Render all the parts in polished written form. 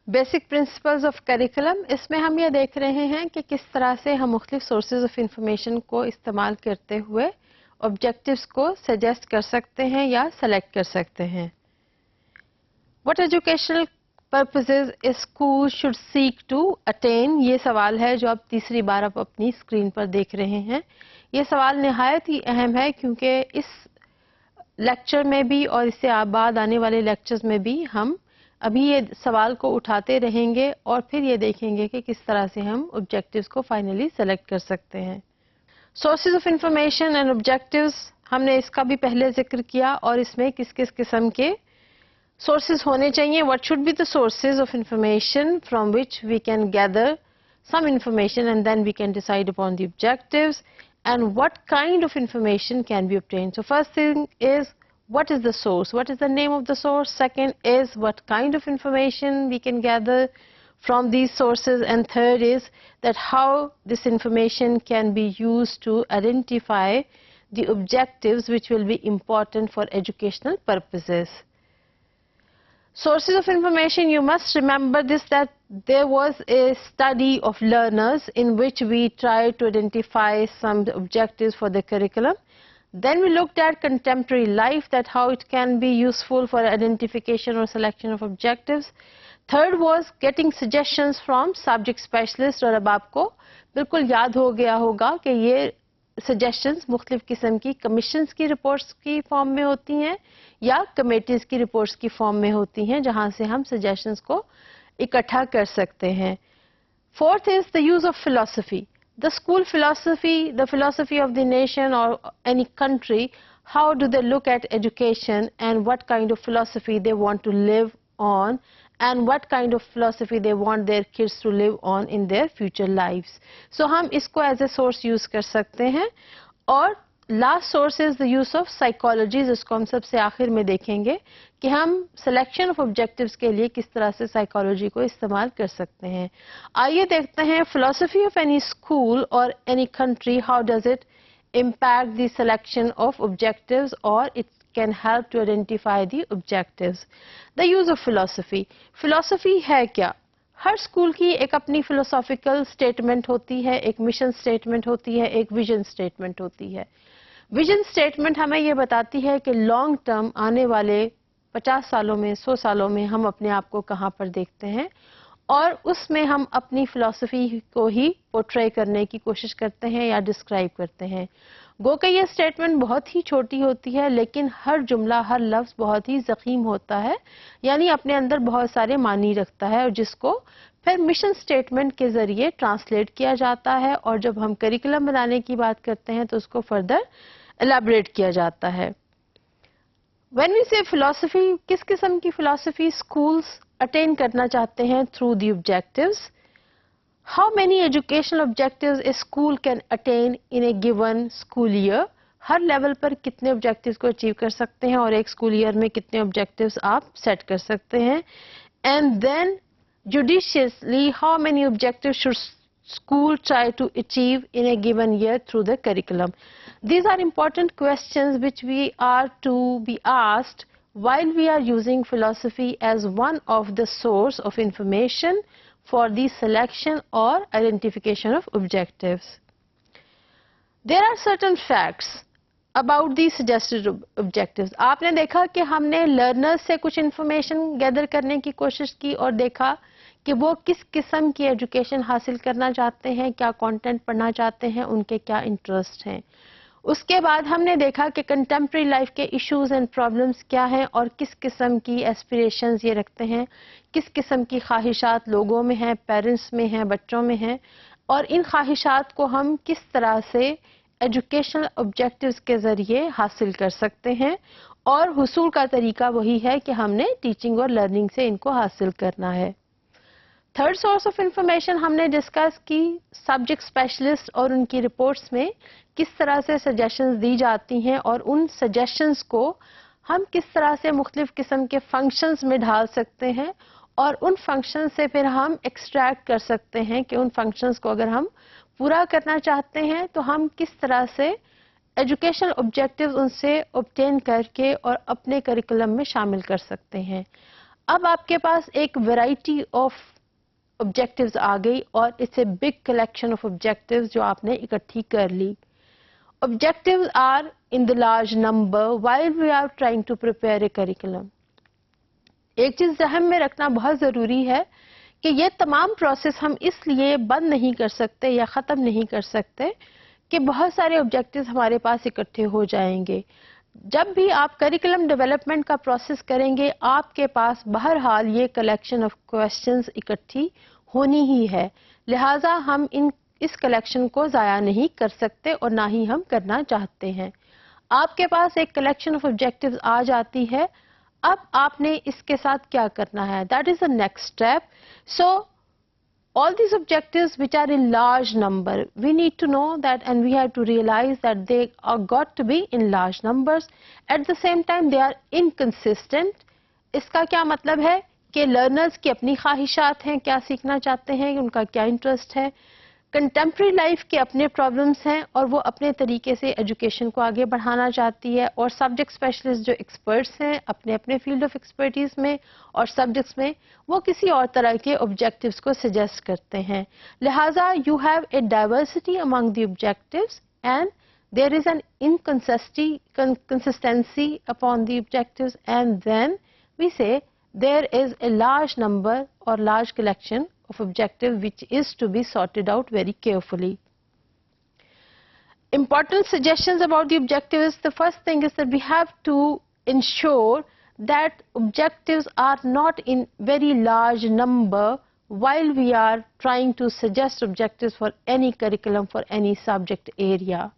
Basic principles of curriculum, इसमें हम ये देख रहे हैं कि किस तरह से हम मुख्तलिफ सोर्सेज ऑफ इंफॉर्मेशन को इस्तेमाल करते हुए ऑब्जेक्टिव्स को सजेस्ट कर सकते हैं या सेलेक्ट कर सकते हैं। What educational purposes a school should seek to attain, ये सवाल है जो आप तीसरी बार आप अपनी स्क्रीन पर देख रहे हैं। ये सवाल निहायत ही अहम है क्योंकि इस लेक्चर में भी और इससे बाद आने वाले लेक्चर्स में भी हम अभी ये सवाल को उठाते रहेंगे और फिर ये देखेंगे कि किस तरह से हम ऑब्जेक्टिव्स को फाइनली सेलेक्ट कर सकते हैं। Sources of information and objectives, हमने इसका भी पहले जिक्र किया और इसमें किस किस किस्म के सोर्सेज होने चाहिए। What should be the sources of information from which we can gather some information and then we can decide upon the objectives, and what kind of information can be obtained. So first thing is, what is the source? What is the name of the source? Second is, what kind of information we can gather from these sources, and third is that how this information can be used to identify the objectives which will be important for educational purposes. Sources of information, you must remember this, that there was a study of learners in which we tried to identify some objectives for the curriculum. Then we looked at contemporary life, that how it can be useful for identification or selection of objectives. Third was getting suggestions from subject specialists, और अब आपको बिल्कुल याद हो गया होगा कि ये सजेशंस मुख्तलिफ किस्म की कमीशंस की रिपोर्ट्स की फॉर्म में होती हैं या कमेटीज की रिपोर्ट्स की फॉर्म में होती हैं, जहां से हम सजेशंस को इकट्ठा कर सकते हैं। Fourth is the use of philosophy, the school philosophy, the philosophy of the nation और any country, how do they look at education and what kind of philosophy they want to live on, and what kind of philosophy they want their kids to live on in their future lives. So हम इसको as a source use कर सकते हैं। और last source is the use of psychology, जिसको हम सबसे आखिर में देखेंगे कि हम selection of objectives के लिए किस तरह से psychology को इस्तेमाल कर सकते हैं। आइए देखते हैं philosophy of any school or any country, how does it impact the selection of objectives or it can help to identify the objectives. The use of philosophy. Philosophy है क्या? हर स्कूल की एक अपनी philosophical statement होती है, एक mission statement होती है, एक vision statement होती है। Vision statement हमें ये बताती है कि long term आने वाले 50 सालों में, 100 सालों में हम अपने आप को कहाँ पर देखते हैं, और उसमें हम अपनी फिलॉसफी को ही पोर्ट्रे करने की कोशिश करते हैं या डिस्क्राइब करते हैं। गो कि ये स्टेटमेंट बहुत ही छोटी होती है, लेकिन हर जुमला, हर लफ्ज़ बहुत ही ज़ख़ीम होता है, यानी अपने अंदर बहुत सारे मानी रखता है, और जिसको फिर मिशन स्टेटमेंट के ज़रिए ट्रांसलेट किया जाता है, और जब हम करिकुलम बनाने की बात करते हैं तो उसको फर्दर एलैबोरेट किया जाता है। व्हेन वी से फिलॉसफी, किस किस्म की फिलॉसफी स्कूल्स अटेन करना चाहते हैं through the objectives. How many educational objectives A school can attain in A given school year, her level पर कितने ऑब्जेक्टिव्स को अचीव कर सकते हैं और एक स्कूल ईयर में कितने ऑब्जेक्टिव्स आप सेट कर सकते हैं। And then judiciously, how many objectives should school try to achieve in a given year through the curriculum. These are important questions which we are to be asked while we are using philosophy as one of the source of information for the selection or identification of objectives. There are certain facts about the suggested objectives. आपने देखा कि हमने learners से कुछ information gather करने की कोशिश की और देखा कि वो किस किस्म की एजुकेशन हासिल करना चाहते हैं, क्या कंटेंट पढ़ना चाहते हैं, उनके क्या इंटरेस्ट हैं। उसके बाद हमने देखा कि कंटेम्प्रेरी लाइफ के इश्यूज एंड प्रॉब्लम्स क्या हैं और किस किस्म की एस्पिरेशंस ये रखते हैं, किस किस्म की ख्वाहिशात लोगों में हैं, पेरेंट्स में हैं, बच्चों में हैं, और इन ख्वाहिशात को हम किस तरह से एजुकेशनल ऑब्जेक्टिव्स के ज़रिए हासिल कर सकते हैं, और हुसूल का तरीका वही है कि हमने टीचिंग और लर्निंग से इनको हासिल करना है। थर्ड सोर्स ऑफ इंफॉर्मेशन हमने डिस्कस की सब्जेक्ट स्पेशलिस्ट और उनकी रिपोर्ट्स में किस तरह से सजेशंस दी जाती हैं, और उन सजेशंस को हम किस तरह से मुख्तलिफ किस्म के फंक्शंस में ढाल सकते हैं, और उन फंक्शंस से फिर हम एक्सट्रैक्ट कर सकते हैं कि उन फंक्शंस को अगर हम पूरा करना चाहते हैं तो हम किस तरह से एजुकेशनल ऑब्जेक्टिव्स उनसे ऑब्टेन करके और अपने करिकुलम में शामिल कर सकते हैं। अब आपके पास एक वैरायटी ऑफ ऑब्जेक्टिव्स आ गई और it's a big collection of objectives जो आपने इकट्ठी कर ली. Objectives are in the large number while we are trying to prepare a curriculum. एक चीज ज़हन में रखना बहुत ज़रूरी है कि ये तमाम प्रोसेस हम इसलिए बंद नहीं कर सकते या ख़त्म नहीं कर सकते कि बहुत सारे ऑब्जेक्टिव्स हमारे पास इकट्ठे हो जाएंगे. जब भी आप करिकुलम डेवलपमेंट का प्रोसेस करेंगे आपके पास बहरहाल ये कलेक्शन ऑफ क्वेश्चंस इकट्ठी होनी ही है. लिहाजा हम इस कलेक्शन को ज़ाया नहीं कर सकते और ना ही हम करना चाहते हैं. आपके पास एक कलेक्शन ऑफ ऑब्जेक्टिव्स आ जाती है. अब आपने इसके साथ क्या करना है? That is the next step. So all these objectives which are in large number, we need to know that and we have to realize that they are got to be in large numbers. At the same time they are inconsistent. इसका क्या मतलब है कि learners की अपनी ख्वाहिशात हैं, क्या सीखना चाहते हैं, उनका क्या इंटरेस्ट है. कंटेम्प्रेरी लाइफ के अपने प्रॉब्लम्स हैं और वो अपने तरीके से एजुकेशन को आगे बढ़ाना चाहती है. और सब्जेक्ट स्पेशलिस्ट जो एक्सपर्ट्स हैं अपने अपने फील्ड ऑफ एक्सपर्टीज में और सब्जेक्ट्स में, वो किसी और तरह के ऑब्जेक्टिव्स को सजेस्ट करते हैं. लिहाजा you have a diversity among the objectives and there is an inconsistency upon the objectives, and then we say there is a large number or large collection of objective which is to be sorted out very carefully. Important suggestions about the objective is, the first thing is that we have to ensure that objectives are not in very large number while we are trying to suggest objectives for any curriculum, for any subject area.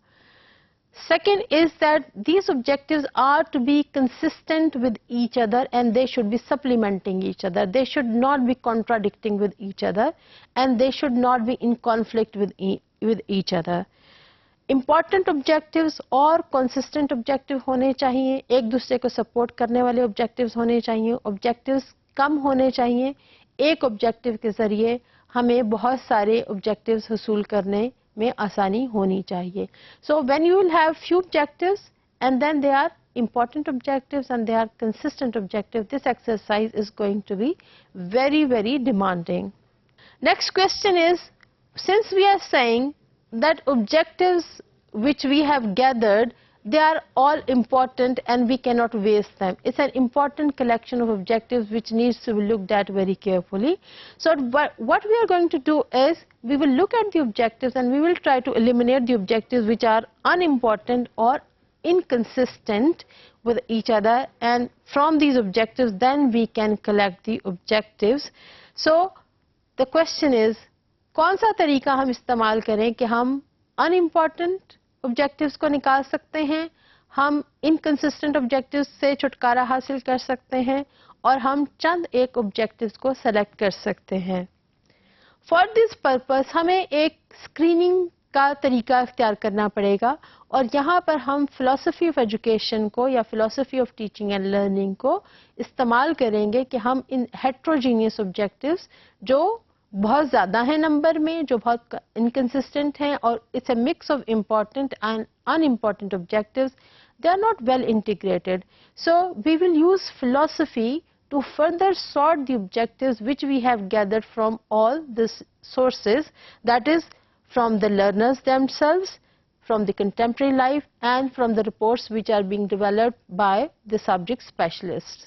Second is that these objectives are to be consistent with each other and they should be supplementing each other. They should not be contradicting with each other and they should not be in conflict with each other. Important objectives और consistent objective होने चाहिए, एक दूसरे को support करने वाले objectives होने चाहिए. Objectives कम होने चाहिए. एक objective के जरिए हमें बहुत सारे objectives हसूल करने में आसानी होनी चाहिए. So when you will have few objectives and then they are important objectives and they are consistent objectives, this exercise is going to be very, very demanding. Next question is, since we are saying that objectives which we have gathered, they are all important and we cannot waste them. It's an important collection of objectives which needs to be looked at very carefully. So what we are going to do is, we will look at the objectives and we will try to eliminate the objectives which are unimportant or inconsistent with each other, and from these objectives then we can collect the objectives. So the question is, कौन सा तरीका हम इस्तेमाल करें कि हम unimportant objectives को निकाल सकते हैं, हम इनकंसिस्टेंट ऑब्जेक्टिव्स से छुटकारा हासिल कर सकते हैं और हम चंद एक ऑब्जेक्टिव्स को सेलेक्ट कर सकते हैं. फॉर दिस पर्पस हमें एक स्क्रीनिंग का तरीका इख्तियार करना पड़ेगा और यहाँ पर हम फिलॉसफी ऑफ एजुकेशन को या philosophy of teaching and learning को इस्तेमाल करेंगे कि हम इन हेट्रोजीनियस ऑब्जेक्टिव्स जो बहुत ज़्यादा है नंबर में, जो बहुत इनकंसिस्टेंट हैं और it's a mix of important and unimportant objectives, they are not well integrated. So we will use philosophy to further sort the objectives which we have gathered from all these sources, that is from the learners themselves, from the contemporary life and from the reports which are being developed by the subject specialists.